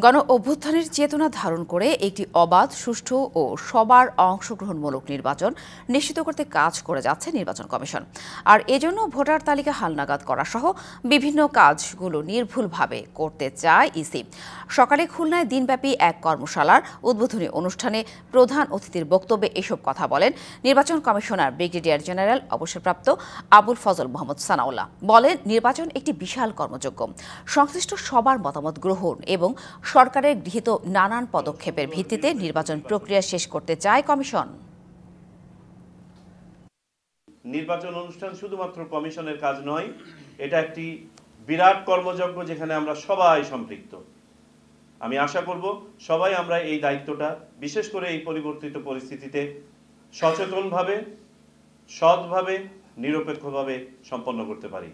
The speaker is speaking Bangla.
গণ অভ্যুত্থানের চেতনা ধারণ করে একটি অবাধ, সুষ্ঠু ও সবার অংশগ্রহণমূলক নির্বাচন নিশ্চিত করতে কাজ করে যাচ্ছে নির্বাচন কমিশন। আর এজন্য ভোটার তালিকা হালনাগাদ করা সহ বিভিন্ন কাজগুলো নির্ভুলভাবে করতে চায় ইসি। সকালে খুলনায় দিনব্যাপী এক কর্মশালার উদ্বোধনী অনুষ্ঠানে প্রধান অতিথির বক্তব্যে এসব কথা বলেন নির্বাচন কমিশনার ব্রিগেডিয়ার জেনারেল অবসরপ্রাপ্ত আবুল ফজল মোহাম্মদ সানাউল্লাহ। বলেন, নির্বাচন একটি বিশাল কর্মযজ্ঞ। সংশ্লিষ্ট সবার মতামত গ্রহণ এবং সরকারের গৃহীত নানান পদক্ষেপের ভিত্তিতে নির্বাচন প্রক্রিয়া শেষ করতে চায় কমিশন। নির্বাচন অনুষ্ঠান শুধুমাত্র কমিশনের কাজ নয়, এটা একটি বিরাট কর্মযজ্ঞ যেখানে আমরা সবাই সম্পৃক্ত। আমি আশা করব সবাই আমরা এই দায়িত্বটা, বিশেষ করে এই পরিবর্তিত পরিস্থিতিতে সচেতনভাবে, সৎভাবে, নিরপেক্ষভাবে সম্পন্ন করতে পারি।